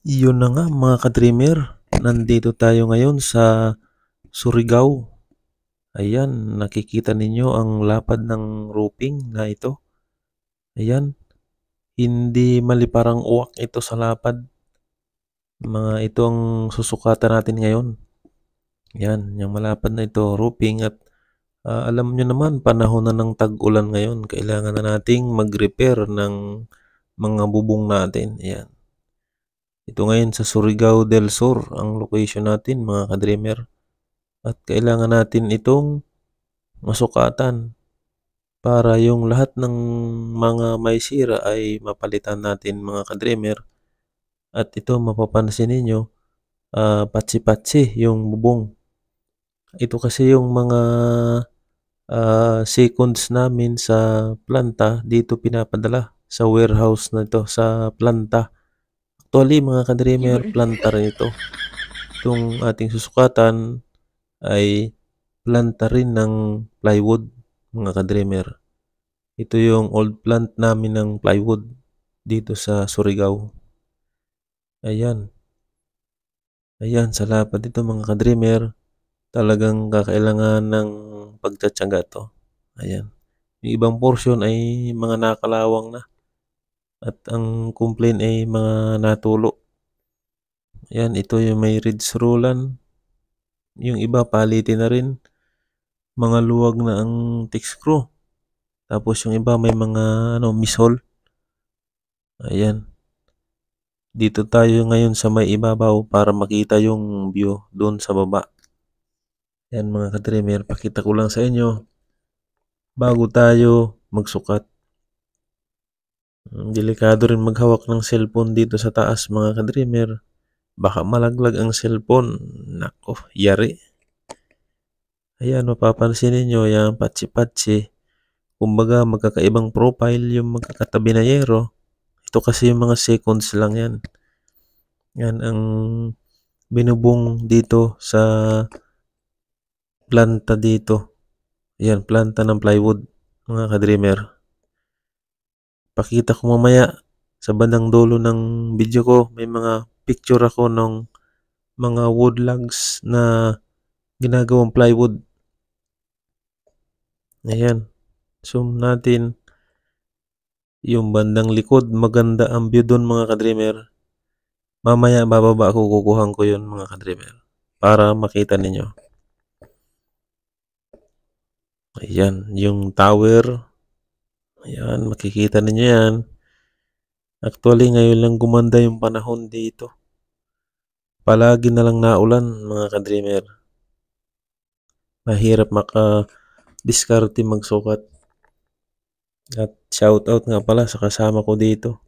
Iyon na nga mga ka-dreamer, nandito tayo ngayon sa Surigao. Ayan, nakikita ninyo ang lapad ng roofing na ito. Ayan, hindi maliparang uwak ito sa lapad. Mga ito ang susukatan natin ngayon. Ayan, yung malapad na ito, roofing at alam nyo naman, panahon na ng tag-ulan ngayon. Kailangan na nating mag-repair ng mga bubong natin. Ayan. Ito ngayon sa Surigao del Sur ang location natin mga ka-dreamer. At kailangan natin itong masukatan para yung lahat ng mga may sira ay mapalitan natin mga ka-dreamer. At ito mapapansin ninyo, patsi-patsi yung bubong. Ito kasi yung mga seconds namin sa planta dito pinapadala sa warehouse na ito sa planta. Actually mga ka-dreamer, planta rin ito. Itong ating susukatan ay planta rin ng plywood mga ka-dreamer. Ito yung old plant namin ng plywood dito sa Surigao. Ayan. Ayan, sa lapad dito mga ka-dreamer, talagang kakailangan ng pagtsatsaga to. Ayan. Yung ibang portion ay mga nakalawang na. At ang complaint ay mga natulo. Ayan, ito yung may ridge rollan. Yung iba palitin na rin. Mga luwag na ang thick screw. Tapos yung iba may mga mishole. Ayan. Dito tayo ngayon sa may ibabaw para makita yung view doon sa baba. Ayan mga ka-dreamer, pakita ko lang sa inyo bago tayo magsukat. Delikado rin maghawak ng cellphone dito sa taas mga ka-dreamer. Baka malaglag ang cellphone. Nako, yari. Ayan, mapapansin ninyo yung patsi-patsi. Kumbaga magkakaibang profile yung magkakatabi na yero. Ito kasi yung mga seconds lang yan. Yan ang binubong dito sa planta dito. Yan, planta ng plywood mga ka-dreamer. Pakita ko mamaya sa bandang dulo ng video ko. May mga picture ako ng mga wood logs na ginagawang plywood. Ayan. Zoom natin. Yung bandang likod. Maganda ang view doon mga ka-dreamer. Mamaya bababa ako, kukuhan ko yun mga ka-dreamer. Para makita ninyo. Ayan, yung tower. Ayan, makikita ninyo yan. Actually, ngayon lang gumanda yung panahon dito. Palagi na lang naulan mga ka-dreamer. Mahirap maka-diskarte magsukat. At shout out nga pala sa kasama ko dito.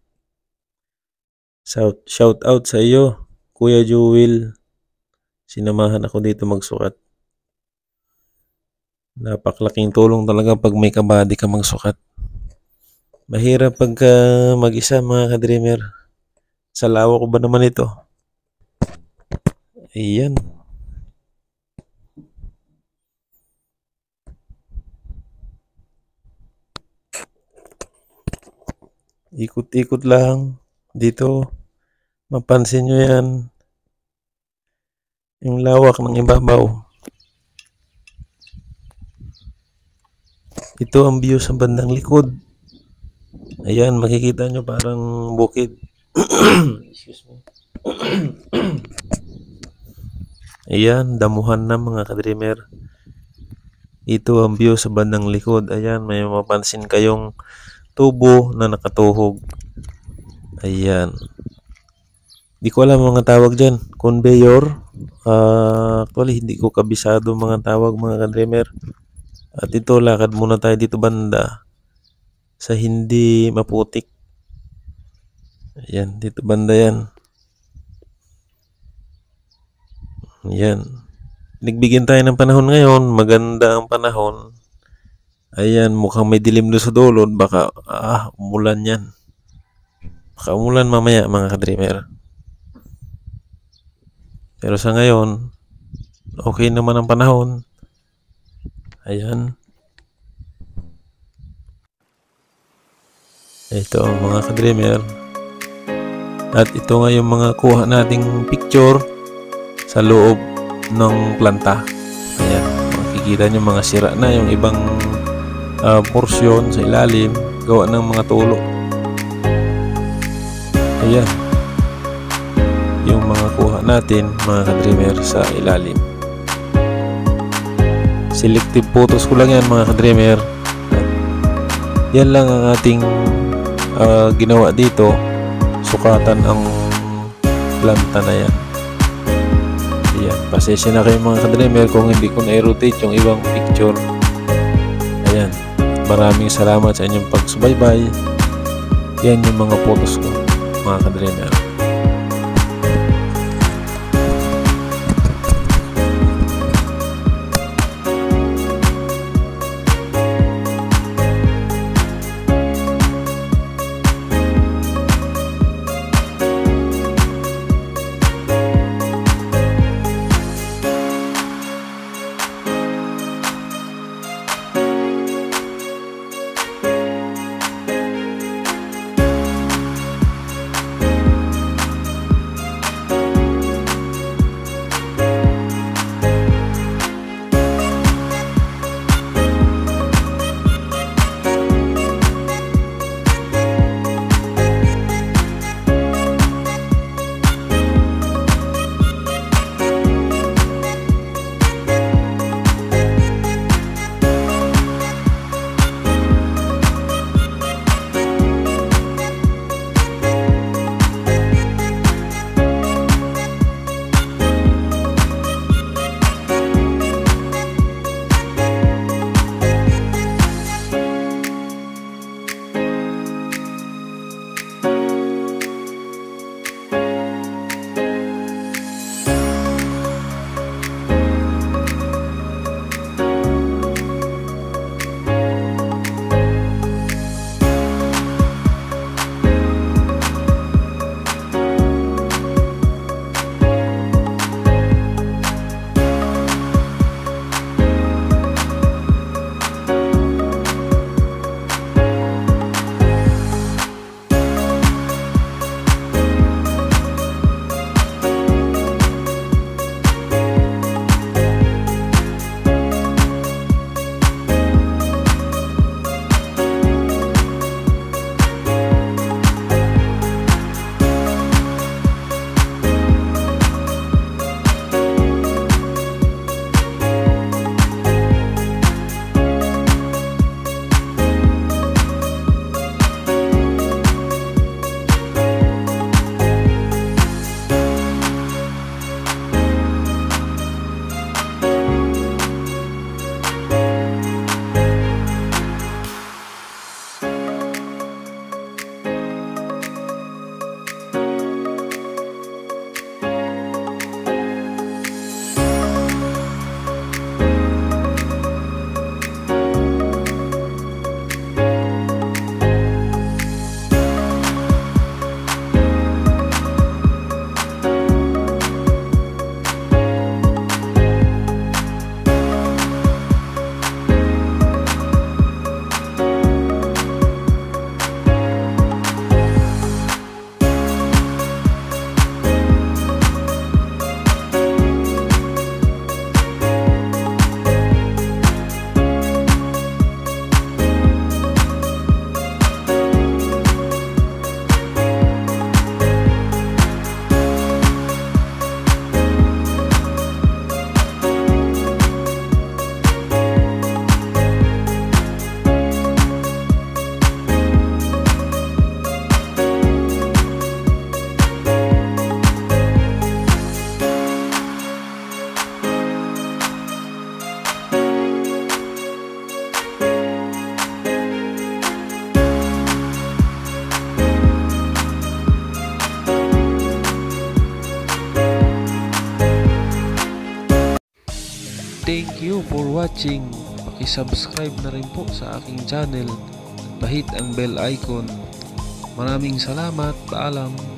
Shout out sa iyo, Kuya Jewel. Sinamahan ako dito magsukat. Napaklaking tulong talaga pag may kabady ka magsukat. Mahirap pagka mag-isa mga ka-dreamer. Sa lawa ko ba naman ito? Ayan. Ikot-ikot lang. Dito, mapansin nyo yan. Yung lawak ng ibabaw. Ito ang view sa bandang likod. Ayan, makikita nyo parang bukid. Excuse me. Ayan, damuhan na mga ka-dreamer. Ito ang view sa bandang likod. Ayan, may mapansin kayong tubo na nakatuhog. Ayan. Di ko alam mga tawag dyan. Conveyor. Actually, hindi ko kabisado mga tawag mga ka-dreamer. At ito, lakad muna tayo dito banda sa hindi maputik. Ayan, dito banda yan. Ayan. Nagbigyan tayo ng panahon ngayon. Maganda ang panahon. Ayan, mukhang may dilim doon sa dulo. Baka, umulan yan. Baka umulan mamaya mga ka-dreamer. Pero sa ngayon, okay naman ang panahon. Ayan. Ito ang mga ka-dreamer. At ito nga yung mga kuha nating picture sa loob ng planta. Ayan, makikita nyo mga sira na yung ibang porsyon sa ilalim, gawa ng mga tulo. Ayan, yung mga kuha natin mga ka-dreamer sa ilalim. Selective photos ko lang yan mga ka-dreamer. Yan lang ang ating ginawa dito. Sukatan ang planta na yan. Ayan, pasensya na kayo mga ka-dreamer kung hindi ko na-rotate yung ibang picture. Ayan, maraming salamat sa inyong pagsubaybay. Yan yung mga photos ko mga ka-dreamer. Thank you for watching. Paki-subscribe na rin po sa aking channel at pahit ang bell icon. Maraming salamat. Paalam.